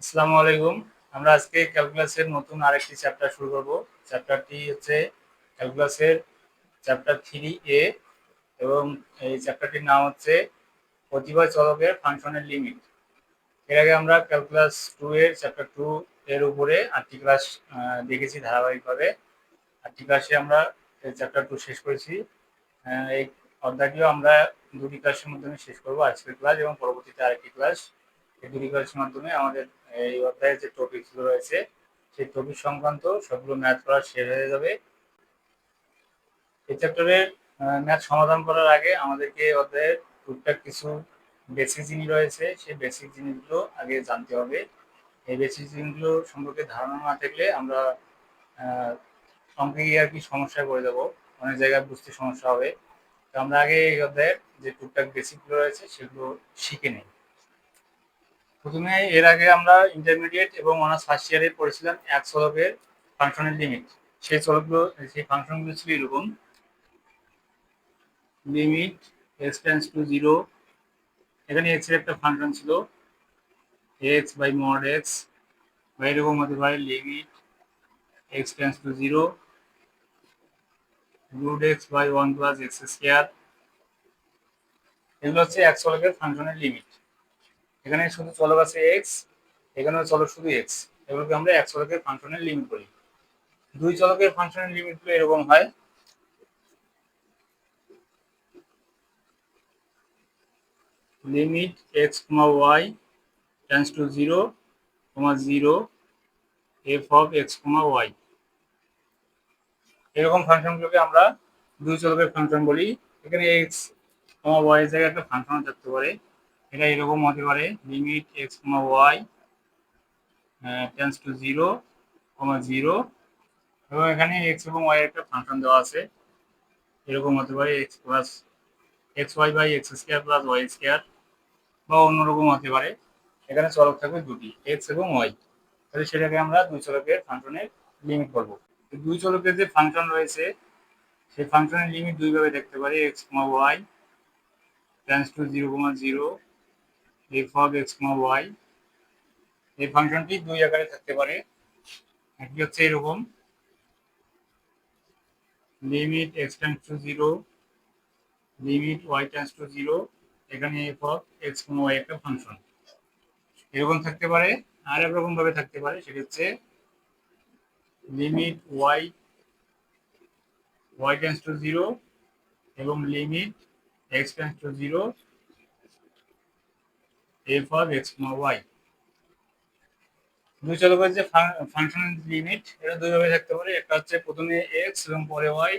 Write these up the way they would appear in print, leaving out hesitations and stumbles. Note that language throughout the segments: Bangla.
আসসালামু আলাইকুম। আমরা আজকে ক্যালকুলাসের নতুন আরেকটি চ্যাপ্টার শুরু করব। চ্যাপ্টারটি হচ্ছে ক্যালকুলাসের চ্যাপ্টার 3A এবং এই চ্যাপ্টারটির নাম হচ্ছে প্রতিভা চলকের ফাংশনের লিমিট। এর আগে আমরা ক্যালকুলাস 2 এর চ্যাপ্টার 2 এর উপরে 8টি ক্লাস দেখেছি ধারাবাহিকভাবে। 8টি ক্লাসে আমরা এই চ্যাপ্টার 2 শেষ করেছি। এই অধ্যায়টিও আমরা দুটি ক্লাসের মাধ্যমে শেষ করব, আজকের ক্লাস এবং পরবর্তীতে আরেকটি ক্লাস। এই দুটি ক্লাসের মাধ্যমে আমাদের এই অধ্যায়ের যে টপিকগুলো রয়েছে সেই টপিক সংক্রান্ত সবগুলো ম্যাথ করা শেষ হয়ে যাবে। এই চ্যাপ্টারের ম্যাথ সমাধান করার আগে আমাদেরকে এই অধ্যায়ের টুকটাক কিছু বেসিক জিনিস রয়েছে, সেই বেসিক জিনিসগুলো আগে জানতে হবে। এই বেসিক জিনিসগুলো সম্পর্কে ধারণা না থাকলে আমরা অঙ্কে গিয়ে আর কি সমস্যায় পড়ে যাবো, অনেক জায়গায় বুঝতে সমস্যা হবে। তো আমরা আগে এই অধ্যায়ের যে টুকটাক বেসিকগুলো রয়েছে সেগুলো শিখে নিই। প্রথমে এর আগে আমরা ইন্টারমিডিয়েট এবং অনার্স ফার্স্ট ইয়ারে পড়েছিলাম এক চলকের ফাংশনের লিমিট। সেই ফাংশনগুলো ছিল এরকম: limit X tends to zero, এখানে এক্স এর একটা ফাংশন ছিল এক্স বাই মড এক্স, বা এরকম হতে পারে limit X tends to zero root X by one plus X square. এগুলো হচ্ছে এক চলকের ফাংশনের লিমিট। এখানে শুধু চলক আছে এক্স, এখানেও চলক শুধু এক্স, এগুলোকে আমরা এক চলকের ফাংশনের লিমিট বলি। দুই চলকের ফাংশনের লিমিটগুলো এরকম হয়: limit X comma Y tends to zero comma zero F of X comma Y. এরকম ফাংশনগুলোকে আমরা দুই চলকের ফাংশন বলি। এখানে এক্স কমা ওয়াই এর জায়গায় একটা ফাংশন থাকতে পারে, এটা এরকম হতে পারে limit X comma Y tends to zero comma zero, এবং এখানে এক্স এবং ওয়াই এর একটা ফাংশন দেওয়া আছে, এরকম হতে পারে X plus X Y by X square plus Y square, বা অন্যরকম হতে পারে এখানে চলক থাকবে দুটি এক্স এবং ওয়াই। তাহলে সেটাকে আমরা দুই চলকের ফাংশনের লিমিট বলবো। দুই চলকের যে ফাংশন রয়েছে সেই ফাংশনের লিমিট দুইভাবে দেখতে পারি: X comma Y tends to zero comma zero F of X comma Y. এই ফাংশনটি দুই আকারে থাকতে পারে। একটি হচ্ছে এরকম: limit X tends to zero limit Y tends to zero, এখানে F of X comma Y একটা ফাংশন, এরকম থাকতে পারে। আর একরকম ভাবে থাকতে পারে, সেটা হচ্ছে limit Y tends to zero এবং limit X tends to zero F of X comma Y. দুই চলকের যে ফাংশনের লিমিট এটা দুইভাবে থাকতে পারে। একটা হচ্ছে প্রথমে এক্স এবং পরে ওয়াই,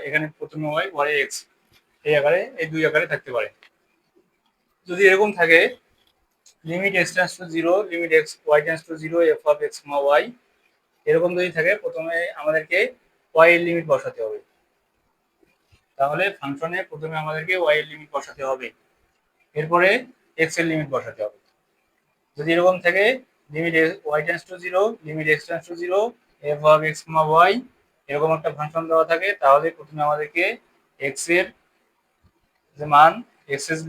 এখানে প্রথমে ওয়াই পরে এক্স, এই আকারে, এই দুই আকারে থাকতে পারে। যদি এরকম থাকে limit X tends to zero limit X Y tends to zero F of X comma Y, এরকম যদি থাকে প্রথমে আমাদেরকে ওয়াই এর লিমিট বসাতে হবে। তাহলে ফাংশনে প্রথমে আমাদেরকে ওয়াই এর লিমিট বসাতে হবে, এরপরে এক্স এর লিমিট বসাতে হবে। যদি এরকম থাকে limit Y tends to zero limit X tends to zero F of X comma Y, এরকম একটা ফাংশন দেওয়া থাকে, তাহলে প্রথমে আমাদেরকে এক্স এর যে মান এক্স এর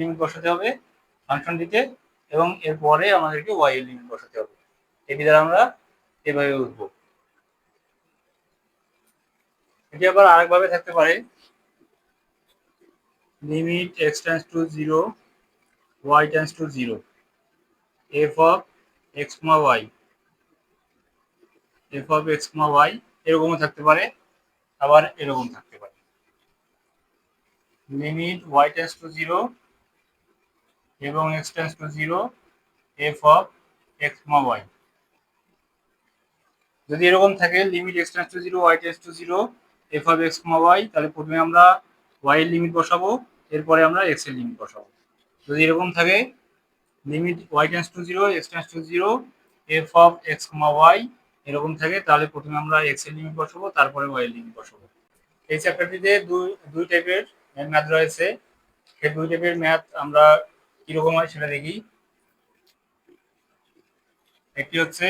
লিমিট বসাতে হবে ফাংশনটিতে, এবং এরপরে আমাদেরকে ওয়াই এর লিমিট বসাতে হবে। এটি দ্বারা আমরা এভাবে উঠবো। এটি আবার আরেকভাবে থাকতে পারে: limit X tends to zero Y tends to zero F of X comma Y F of X comma Y, এরকমও থাকতে পারে, আবার এরকম থাকতে পারে limit Y tends to zero এবং X tends to zero F of X comma Y. যদি এরকম থাকে limit X tends to zero Y tends to zero F of X comma Y, তাহলে প্রথমে আমরা ওয়াই এর লিমিট বসাবো, এরপরে আমরা এক্স এর লিমিট বসাবো। যদি এরকম থাকে limit Y tends to zero X tends to zero F of X comma Y, এরকম থাকে, তাহলে প্রথমে আমরা এক্স এর লিমিট বসাবো, তারপরে ওয়াই এর লিমিট বসাবো। এই চ্যাপ্টারটিতে দুই টাইপের ম্যাথ রয়েছে। সেই দুই টাইপের ম্যাথ আমরা কিরকম হয় সেটা দেখি। একটি হচ্ছে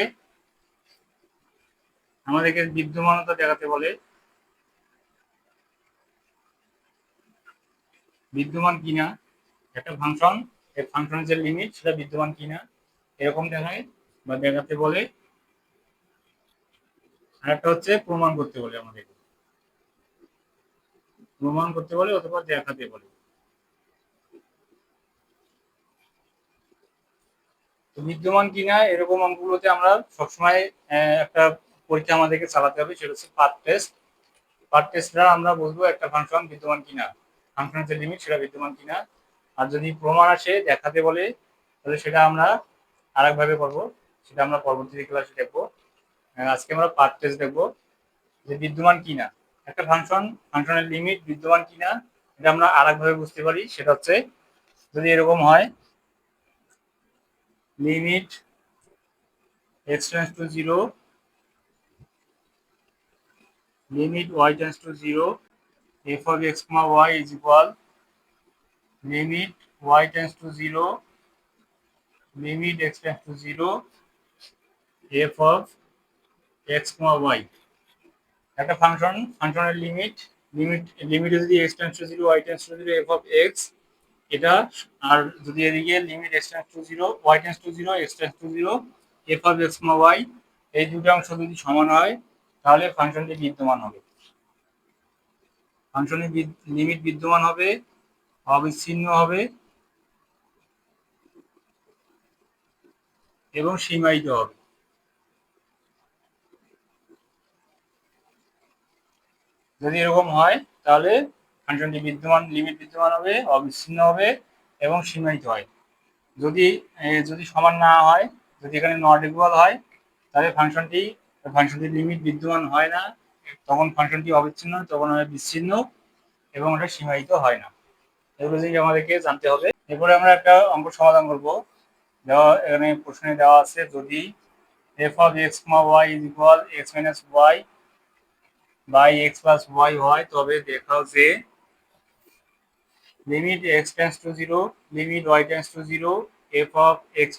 আমাদেরকে বিদ্যমানতা দেখাতে বলে, বিদ্যমান কিনা একটা ফাংশন, এই ফাংশনের যে লিমিট সেটা বিদ্যমান কিনা এরকম দেখায় বা দেখাতে বলে, আর একটা হচ্ছে প্রমাণ করতে বলে, আমাদের প্রমাণ করতে বলে অথবা দেখাতে বলে। তো বিদ্যমান কিনা এরকম অঙ্কগুলোতে আমরা সবসময় একটা পরীক্ষা আমাদেরকে চালাতে হবে, সেটা হচ্ছে পাথ টেস্ট। পাথ টেস্টটা আমরা বলবো একটা ফাংশন বিদ্যমান কিনা, ফাংশনের যে লিমিট সেটা বিদ্যমান কিনা। আর যদি প্রমাণ আসে দেখাতে বলে, তাহলে সেটা আমরা আরেকভাবে করবো, সেটা আমরা পরবর্তী ক্লাসে দেখবো। আজকে আমরা পাথ টেস্ট দেখবো, যে বিদ্যমান কিনা একটা ফাংশনের লিমিট বিদ্যমান কিনা, এটা আমরা আরেকভাবে বুঝতে পারি। সেটা হচ্ছে যদি এরকম হয়, limit x tends to 0, limit y tends to 0, f of x comma y is equal limit y tends to 0, limit x tends to 0, f of x comma y। একটা ফাংশনের লিমিট যদি x tends to 0, y tends to 0, f of x, এটা। আর যদি এদিকে limit x tends to 0, y tends to 0, x tends to 0, f of x comma y, এই দুটো অংশ যদি সমান হয়, তাহলে ফাংশনটি বিদ্যমান হবে। ফাংশনের লিমিট বিদ্যমান হবে, অবিচ্ছিন্ন হবে এবং সীমায়িত হবে। যদি এরকম হয়, তাহলে ফাংশনটি লিমিট বিদ্যমান হবে, অবিচ্ছিন্ন হবে এবং সীমায়িত হয়। যদি যদি সমান না হয়, যদি এখানে নট ইকুয়াল হয়, তাহলে ফাংশনটির লিমিট বিদ্যমান হয় না, তখন ফাংশনটি অবিচ্ছিন্ন, তখন হয় বিচ্ছিন্ন এবং ওটা সীমায়িত হয় না। এগুলো জিনিস আমাদেরকে জানতে হবে। এরপরে আমরা একটা অঙ্ক সমাধান করব। এখানে প্রশ্নে দেওয়া আছে, যদি f of x, y is equal x minus y by x plus y হয়, তবে দেখাও যে limit x tends to 0, limit y tends to 0, f of x,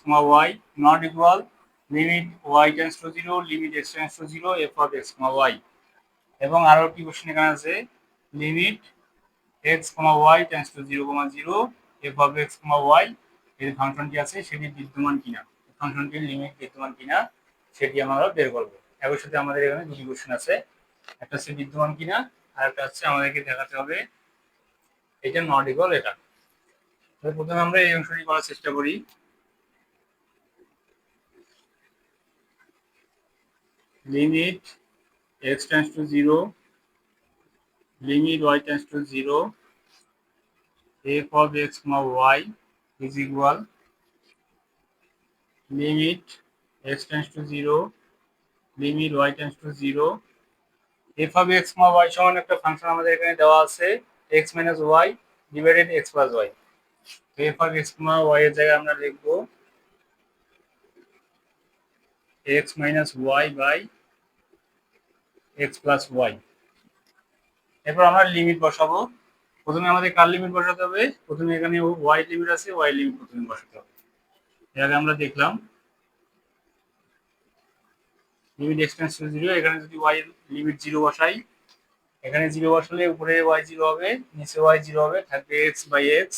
y not equal limit y tends to 0, limit x tends to 0, f of x, y। এবং আরো কি কোশ্চেন এখানে আছে, limit x, y tends to 0, 0, f of x, y, এই ফাংশনটি আছে সেটি বিদ্যমান কিনা, ফাংশনটির লিমিট বিদ্যমান কিনা সেটি আমরা বের করবো। একই সাথে আমাদের এখানে দুটি কোশ্চেন আছে, একটা হচ্ছে বিদ্যমান কিনা, আর একটা হচ্ছে আমাদেরকে দেখাতে হবে এটা নট ইকুয়াল এটা। প্রথমে আমরা এই অংশটি করার চেষ্টা করি। Limit x tends to 0, limit y tends to 0, f of x, y is equal limit x tends to 0, limit y tends to 0, f of x, y সমান একটা ফাংশন আমাদের এখানে দেওয়া আছে x minus y divided x plus y। f of x, y এর জায়গায় আমরা লিখব x minus y by x plus y। এরপর আমরা লিমিট বসাবো। প্রথমে আমাদের কার লিমিট বসাতে হবে, প্রথমে এখানে y লিমিট আছে, y লিমিট প্রথমে বসাতে হবে। এর আগে আমরা দেখলাম লিমিট x টেন্ডস টু 0, এখানে যদি y এর লিমিট 0 বসাই, এখানে 0 বসালে উপরে y 0 হবে, নিচে y 0 হবে, থাকবে x by x,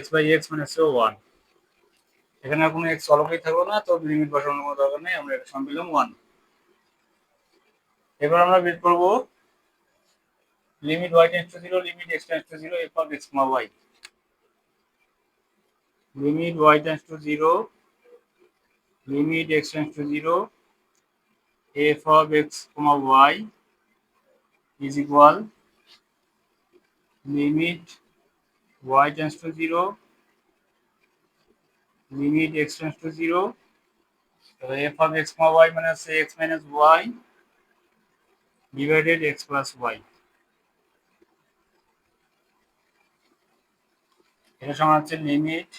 x by x মানে হচ্ছে 1। এখানে আর কোনো x চলকেই থাকলো না, তো লিমিট বসানোর কোনো দরকার নেই, আমরা এটা সমান পেলাম 1। এবার আমরা বের করব limit y tends to 0, limit x tends to 0, f of x, y। Limit y tends to 0, limit x tends to 0, f of x, y is equal limit y tends to 0, limit x tends to 0, f of x, y মানে হচ্ছে x minus y divided x plus y। এটা সমান হচ্ছে limit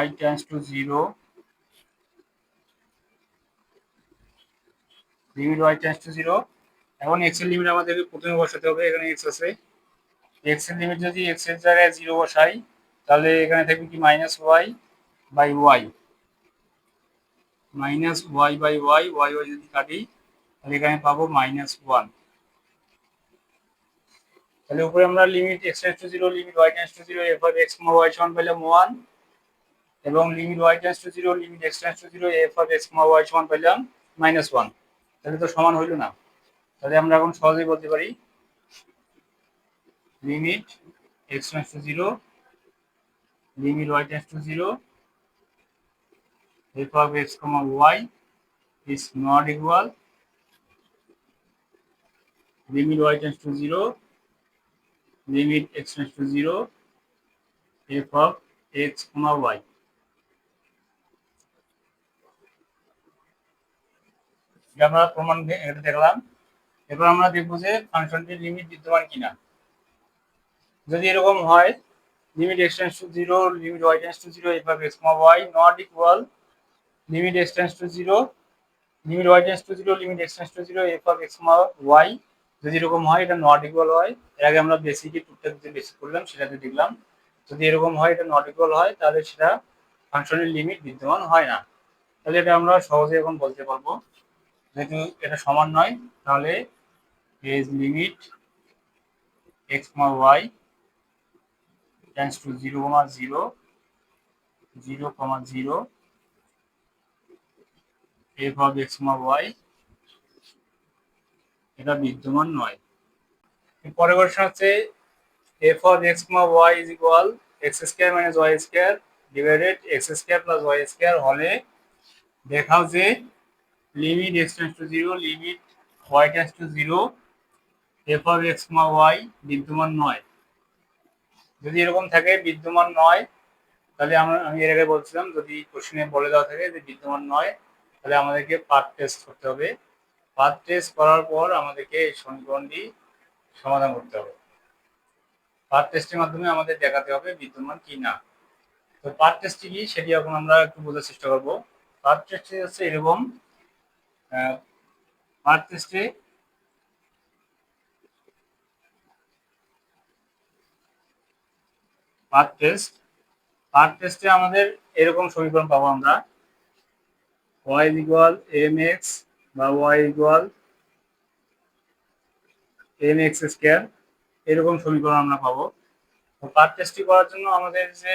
y tends to 0, limit y tends to 0। এখন x এর লিমিট আমাদেরকে প্রথমে বসাতে হবে, এখানে x আছে, x এর লিমিট যদি x এর জায়গায় 0 বসাই, তাহলে এখানে থাকবে কি minus y by y, minus y by y, y যদি কাটি তাহলে এখানে পাবো -1। তাহলে উপরে আমরা limit x tends to 0 limit y tends to 0 f of x, y সমান পেলাম 1 এবং limit y tends to 0 limit x tends to 0 f of x, y সমান পেলাম -1। তাহলে তো সমান হইল না। তাহলে আমরা এখন সহজেই বলতে পারি limit x tends to 0 limit y tends to 0 f of x, y is not equal limit y tends to 0 limit x tends to 0 f of x, y। এটা আমরা প্রমাণ এটা দেখলাম। এবার আমরা দেখব যে ফাংশনটির লিমিট বিদ্যমান কিনা। যদি এরকম হয় limit x tends to 0 limit y tends to 0 f of x, y not equal limit x tends to 0 limit y tends to 0 limit x tends to 0 f of x, y যদি এরকম হয় এটা নট ইকুয়াল হয়। এর আগে আমরা বেসিকে টুকটাক যে বেসিক করলাম সেটাতে দেখলাম যদি এরকম হয় এটা নট ইকুয়াল হয় তাহলে সেটা ফাংশনের লিমিট বিদ্যমান হয় না। তাহলে এটা আমরা সহজে এখন বলতে পারবো যেহেতু এটা সমান নয় তাহলে is limit x, y tends to 0, 0 0, 0 f of x, y এটা বিদ্যমান নয়। পরের কোশ্চেন হচ্ছে f of x, y is equal x square minus y square divided x square plus y square হলে দেখাও যে limit x tends to 0 limit y tends to 0 f of x, y বিদ্যমান নয়। যদি এরকম থাকে বিদ্যমান নয় তাহলে আমি এর আগে বলছিলাম যদি কোশ্চেনে বলে দেওয়া থাকে যে বিদ্যমান নয় তাহলে আমাদেরকে পাথ টেস্ট করতে হবে। পাথ টেস্ট করার পর আমাদেরকে এই সমীকরণটি সমাধান করতে হবে। পাথ টেস্টের মাধ্যমে আমাদের দেখাতে হবে বিদ্যমান কি না। তো পাথ টেস্ট কি সেটি এখন আমরা একটু বোঝার চেষ্টা করব। পাথ টেস্ট হচ্ছে এরকম, পাথ টেস্টে পাথ টেস্টে আমাদের এরকম সমীকরণ পাবো আমরা y ইকুয়াল mx বা y ইকুয়াল mx স্কয়ার এরকম সমীকরণ আমরা পাবো। তো পাথ টেস্টটি করার জন্য আমাদের যে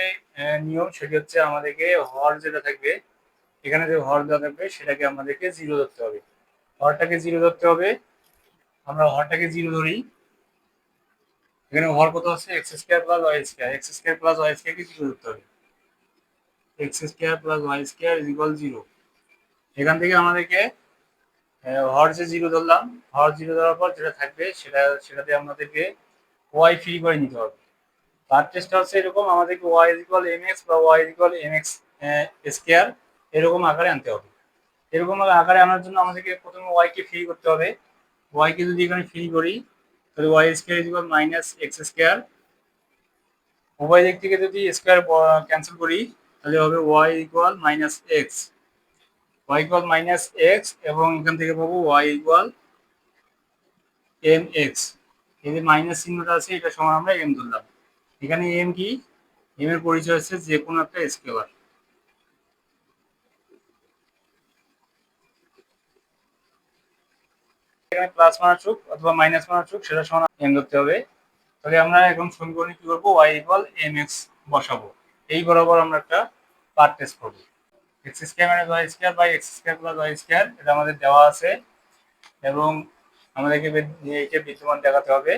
নিয়ম সেটি হচ্ছে আমাদেরকে হর যেটা থাকবে এখানে যে হর দেওয়া থাকবে সেটাকে আমাদেরকে 0 ধরতে হবে। হরটাকে 0 ধরতে হবে। আমরা হরটাকে 0 ধরি। এখানে হর কত আছে x square plus y square, x square plus y square কে 0 ধরতে হবে। x square plus y square is equal 0। এখান থেকে আমাদেরকে হর যে 0 ধরলাম, হর 0 ধরার পর যেটা থাকবে সেটাতে আমাদেরকে y ফ্রি করে নিতে হবে। পাথ টেস্টটা হচ্ছে এরকম আমাদেরকে y ইজ ইকুয়াল mx বা y is equal mx square এরকম আকারে আনতে হবে। এরকম আকারে আনার জন্য আমাদেরকে প্রথমে y কে ফ্রি করতে হবে। y কে যদি এখানে ফ্রি করি তাহলে y square is equal minus x square. উভয় দিক থেকে যদি স্কয়ার ক্যান্সেল করি তাহলে হবে y equal minus x, y equal minus X এবং এখান থেকে পাবো y ইকুয়াল mx। এই যে মাইনাস চিহ্নটা আছে এটা সমান আমরা m ধরলাম। এখানে m কি, m এর পরিচয় হচ্ছে যে কোনো একটা স্কেলার। এখানে প্লাস মান আসুক অথবা মাইনাস মান আসুক সেটা সমান m ধরতে হবে। তাহলে আমরা এখন সমীকরণে কি করবো y ইকুয়াল mx বসাবো। এই বরাবর আমরা একটা পাথ টেস্ট করবো। x square minus y square by x square plus y square এটা আমাদের দেওয়া আছে এবং আমাদেরকে এইটা বিদ্যমান দেখাতে হবে।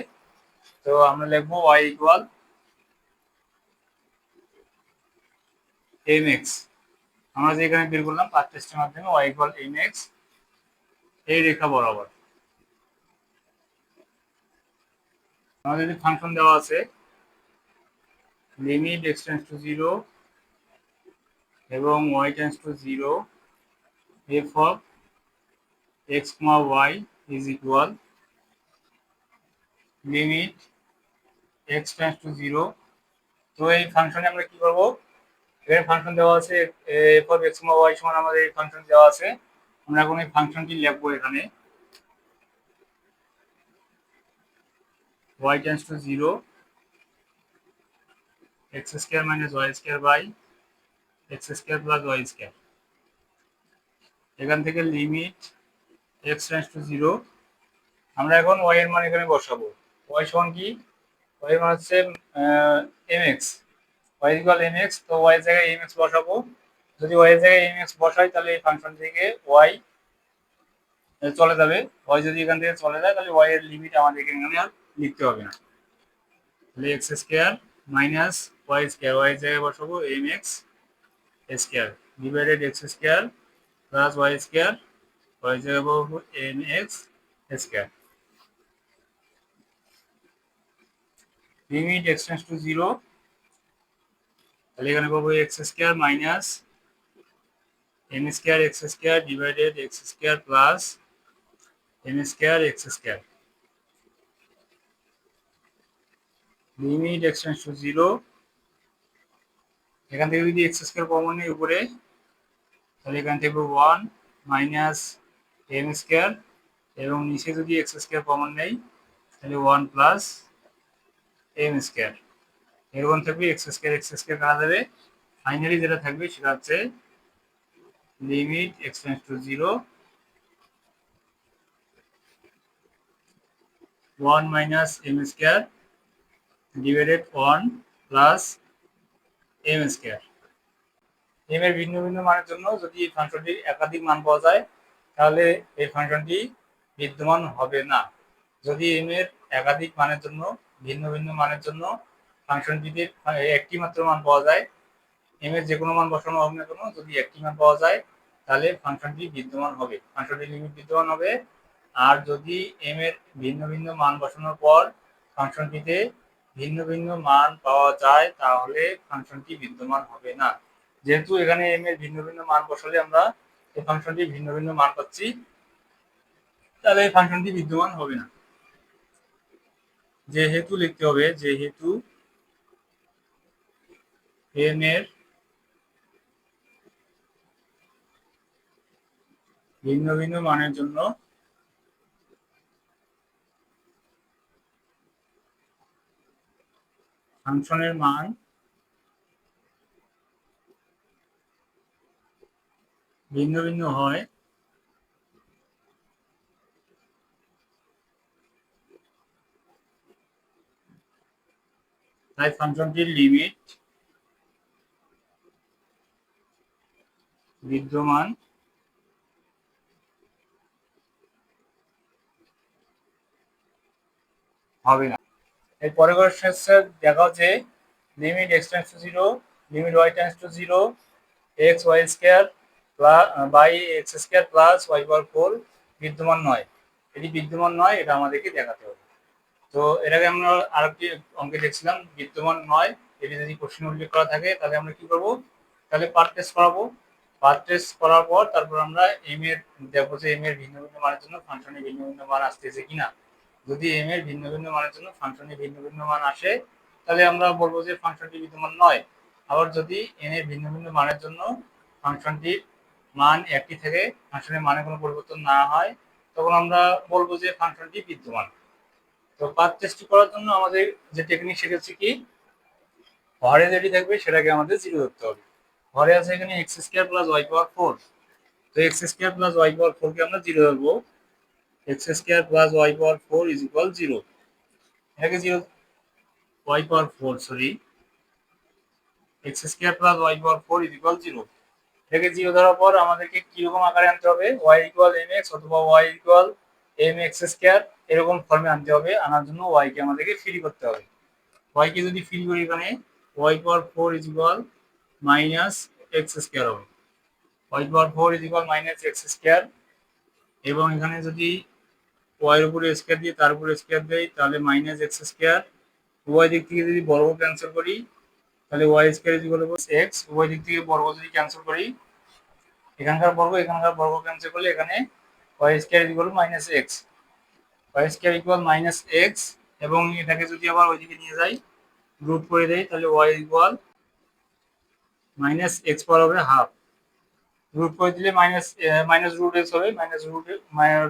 তো আমরা লিখবো y ইকুয়াল mx। আমরা যে এখানে বের করলাম পাথ টেস্টের মাধ্যমে y ইকুয়াল mx এই রেখা বরাবর। আমাদের যে ফাংশন দেওয়া আছে লিমিট x টেন্ডস টু 0 এবং y tends to 0 f of x, y is equal limit x tends to 0। তো এই ফাংশনে আমরা কি করব, এখানে ফাংশন দেওয়া আছে f of x, y সমান আমাদের এই ফাংশন দেওয়া আছে। আমরা এখন এই ফাংশনটি লিখবো এখানে y tends to 0 x square minus y square by x square plus y square। এখান থেকে লিমিট x tends to 0। আমরা এখন y এর মান এখানে বসাবো। y সমান কি ওয়াই মানে হচ্ছে M X, Y equal M X, তো ওয়াই এর জায়গায় এম এক্স বসাবো। যদি ওয়াই এর জায়গায় এম এক্স বসাই তাহলে এই ফাংশন থেকে ওয়াই চলে যাবে। ওয়াই যদি এখান থেকে চলে যায় তাহলে ওয়াই এর লিমিট আমাদের এখানে আর লিখতে হবে না। তাহলে X square minus Y square, Y এর জায়গায় বসাবো M X square divided X square plus Y square, Y এর জায়গায় বসাবো M X square. Limit X tends to zero, তাহলে এখানে পাবো X square minus M square X square divided X square plus M square X square. Limit X tends to zero, এখান থেকে যদি এক্স স্কোয়ার কমন নেই উপরে, তাহলে এখান থেকে ওয়ান মাইনাস এম স্কোয়ার, এবং নিচে যদি এক্স স্কোয়ার কমন নেই তাহলে ওয়ান প্লাস এম স্কোয়ার। এরকম থাকবে এক্স স্কোয়ার কাটা যাবে। ফাইনালি যেটা থাকবে সেটা হচ্ছে limit X tends to zero, one minus M square divided one plus M square. M এর ভিন্ন ভিন্ন মানের জন্য যদি এই ফাংশনটির একাধিক মান পাওয়া যায় তাহলে এই ফাংশনটি বিদ্যমান হবে না। যদি এম এর একাধিক মানের জন্য ভিন্ন ভিন্ন মানের জন্য ফাংশনটিতে একটি মাত্র মান পাওয়া যায়, এম এর যে কোনো মান বসানো হবে না কেন, যদি একটি মান পাওয়া যায় তাহলে ফাংশনটি বিদ্যমান হবে, ফাংশনটির লিমিট বিদ্যমান হবে। আর যদি এম এর ভিন্ন ভিন্ন মান বসানোর পর ফাংশনটিতে ভিন্ন ভিন্ন মান পাওয়া যায় তাহলে ফাংশনটি বিদ্যমান হবে না। যেহেতু এখানে এম এর ভিন্ন ভিন্ন মান বসালে আমরা এই ফাংশনটি ভিন্ন ভিন্ন মান পাচ্ছি, তাহলে এই ফাংশনটি বিদ্যমান হবে না। যেহেতু লিখতে হবে, যেহেতু এম এর ভিন্ন ভিন্ন মানের জন্য ফাংশনের মান ভিন্ন ভিন্ন হয়, তাই ফাংশনটির লিমিট বিদ্যমান হবে না। এর পরের কোশ্চেনে দেখা হচ্ছে limit X tends to zero, limit Y tends to zero, X Y square plus by X square plus Y power four বিদ্যমান নয়। এটি বিদ্যমান নয়, এটা আমাদেরকে দেখাতে হবে। তো এটাকে আমরা আরেকটি অঙ্কে দেখছিলাম বিদ্যমান নয়, এটি যদি কোশ্চেন উল্লেখ করা থাকে তাহলে আমরা কি করব, তাহলে পার্ট টেস্ট করাবো। পার্ট টেস্ট করার পর তারপর আমরা এম এর দেখবো যে এম এর ভিন্ন ভিন্ন মানের জন্য ফাংশনের ভিন্ন ভিন্ন মান আসতেছে কিনা। যদি এম এর ভিন্ন ভিন্ন মানের জন্য ফাংশনের ভিন্ন ভিন্ন মান আসে তাহলে আমরা বলবো যে ফাংশনটি বিদ্যমান নয়। আবার যদি এন এর ভিন্ন ভিন্ন মানের জন্য ফাংশনটির মান একই থেকে ফাংশনের মানে কোনো পরিবর্তন না হয় তখন আমরা বলবো যে ফাংশনটি বিদ্যমান। তো পাথ টেস্ট করার জন্য আমাদের যে টেকনিক শিখেছি কি, হরে যেটি থাকবে সেটাকে আমাদের জিরো ধরতে হবে। হরে আছে এখানে X square plus Y power four, তো X square plus Y power four কে আমরা জিরো ধরবো। X square plus Y power four is equal zero, এটাকে zero, Y power four sorry, X square plus Y power four is equal zero. এটাকে জিরো ধরার পর আমাদেরকে কিরকম আকারে আনতে হবে, ওয়াই ইকুয়াল এম এক্স অথবা Y equal M X square এরকম ফর্মে আনতে হবে। আনার জন্য ওয়াই কে আমাদেরকে ফ্রি করতে হবে। ওয়াই কে যদি ফিল করি এখানে Y power four is equal minus X square হবে, Y power four is equal minus X square. এবং এখানে যদি ওয়াই এর উপরে স্কোয়ার দিয়ে তার উপরে স্কোয়ার দেয় তাহলে মাইনাস এক্স স্কোয়ার। উভয় দিক থেকে যদি বর্গ ক্যান্সেল করি তাহলে Y square is equal to X. উভয় দিক থেকে বর্গ যদি ক্যান্সেল করি, এখানকার বর্গ ক্যান্সেল করলে এখানে Y square is equal to minus X, Y square equal minus X. এবং এটাকে যদি আবার ওইদিকে নিয়ে যাই রুট করে দেয় তাহলে ওয়াই ইকুয়াল মাইনাস এক্স পাওয়ার হবে হাফ। রুট করে দিলে মাইনাস রুট এক্স হবে,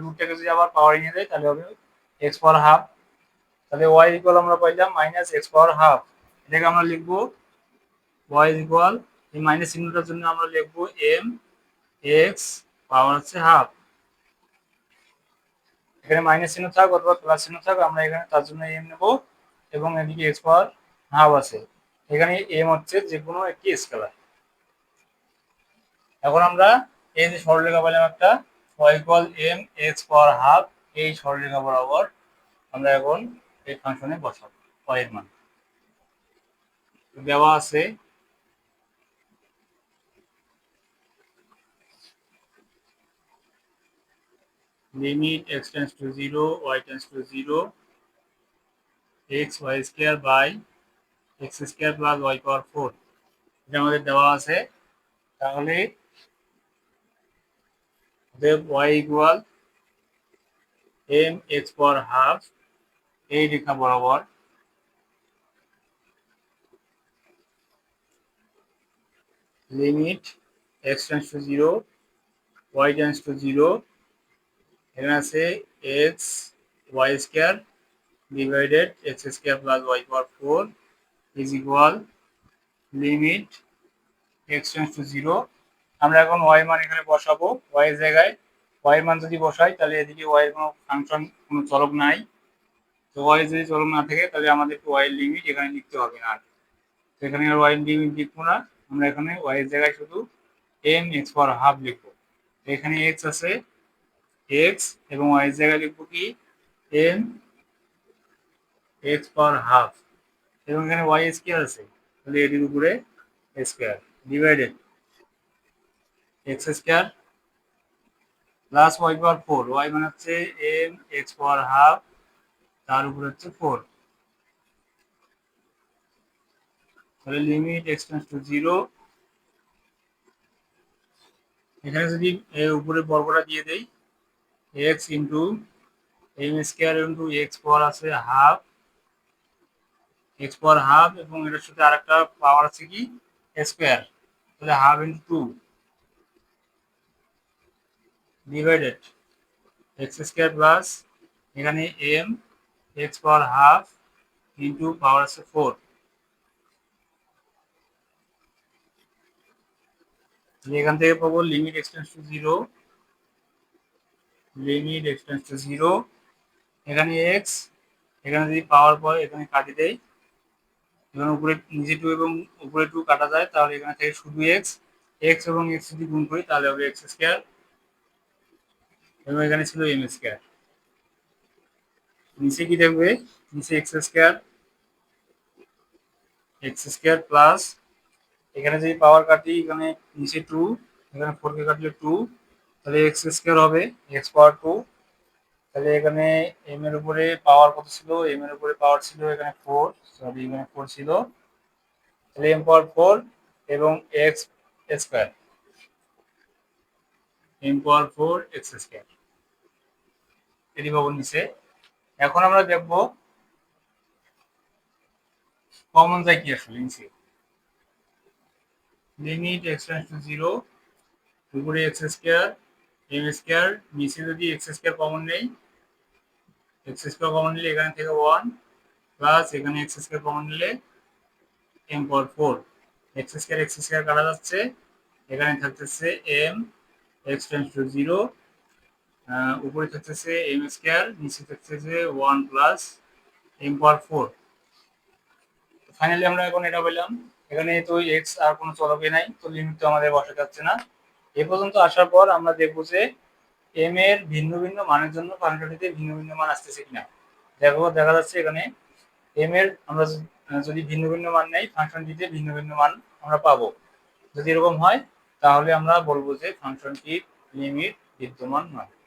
রুটটাকে যদি আবার পাওয়ার নিয়ে যায় তাহলে হবে এক্স পাওয়ার হাফ। তাহলে ওয়াই ইকুয়াল আমরা পাইলাম মাইনাস এক্স পাওয়ার হাফ। এটাকে আমরা লিখবো ওয়াই ইকুয়াল, এই মাইনাস চিহ্নটার জন্য আমরা লিখবো এম এক্স পাওয়ার হচ্ছে হাফ। এখানে মাইনাস চিহ্ন থাক অথবা প্লাস চিহ্ন থাক আমরা এখানে তার জন্য এম নেবো। এবং এদিকে এক্স পাওয়ার হাফ আছে। এখানে এম হচ্ছে যে কোনো একটি স্কেলার। এখন আমরা এই যে সরলরেখা পেলাম একটা y equal M X power half, এই সরলরেখা বরাবর আমরা এখন এই ফাংশনে বসাবো y এর মান। দেওয়া আছে limit x tends to 0 y tends to 0 x y square by x square plus y power 4, এটা আমাদের দেওয়া আছে। তাহলে y equal M X power half, এই রেখা বরাবর limit x tends to 0 y tends to 0, এখানে আছে x y square divided x square plus y power 4 is equal limit x tends to 0। আমরা এখন y মান এখানে বসাবো y এর জায়গায়। y এর মান যদি বসাই তাহলে এদিকে y এর কোনো ফাংশন, কোনো চলক নাই। তো y যদি চলক না থাকে তাহলে আমাদের y এর লিমিট এখানে লিখতে হবে না। তো এখানে আর y এর লিমিট লিখবো না, আমরা এখানে y এর জায়গায় শুধু m x পাওয়ার হাফ লিখবো। তো এখানে x আছে x এবং y এর জায়গায় লিখবো কি m x পাওয়ার হাফ, এবং এখানে y স্কয়ার আছে তাহলে এটির উপরে square divided x square plus y power 4, y মানে হচ্ছে m x পাওয়ার হাফ, তার উপরে হচ্ছে 4। তাহলে লিমিট x টেন্ডস টু 0, এখানে যদি এর উপরে বর্গটা দিয়ে দেই x into m square into x পাওয়ার আছে হাফ, x পাওয়ার হাফ এবং এটার সাথে আরেকটা পাওয়ার আছে কি স্কয়ার, তাহলে half into 2 divided x square plus এখানে m x power half into পাওয়ার আছে 4। এখান থেকে পাবো limit x tends to 0, limit x tends to 0, এখানে x, এখানে যদি পাওয়ার পরে এখানে কাটি দেই, এখানে উপরে নিচে 2 এবং উপরে 2 কাটা যায়, তাহলে এখানে থেকে শুধু x, x এবং x যদি গুণ করি তাহলে হবে x স্কয়ার, এবং এখানে ছিল m স্কয়ার। নিচে কি থাকবে, নিচে x স্কয়ার প্লাস এখানে যদি পাওয়ার কাটি এখানে নিচে 2, এখানে 4 কে কাটলে 2, তাহলে x স্কয়ার হবে x পাওয়ার 2। তাহলে এখানে m এর উপরে পাওয়ার কত ছিল, m এর উপরে পাওয়ার ছিল এখানে 4, সরি এখানে 4 ছিল, তাহলে m পাওয়ার 4 এবং x স্কয়ার, m পাওয়ার 4 x স্কয়ার, এটি পাবো নিচে। এখন আমরা দেখব কমন যায় কি আসলে নিচে। লিমিট x টেন্ডস টু 0, উপরে x স্কয়ার m স্কয়ার, নিচে যদি x স্কয়ার কমন নেই, x স্কয়ার কমন নিলে এখানে থেকে 1 প্লাস এখানে x স্কয়ার কমন নিলে m পাওয়ার 4, x স্কয়ার কাটা যাচ্ছে, এখানে থাকতেছে m x টেন্ডস টু 0, উপরে থাকতেছে m স্কয়ার, নিচে থাকতেছে 1 প্লাস m পাওয়ার 4। ফাইনালি আমরা এখন এটা পেলাম, এখানে তো x আর কোনো চলকই নাই, তো লিমিট তো আমাদের বসাতে যাচ্ছে না। এই পর্যন্ত আসার পর আমরা দেখবো যে m এর ভিন্ন ভিন্ন মানের জন্য ফাংশনটিতে ভিন্ন ভিন্ন মান আসতেছে কিনা। দেখা যাচ্ছে এখানে m এর আমরা যদি ভিন্ন ভিন্ন মান নেই, ফাংশনটিতে ভিন্ন ভিন্ন মান আমরা পাবো। যদি এরকম হয় তাহলে আমরা বলবো যে ফাংশনটির লিমিট বিদ্যমান নয়।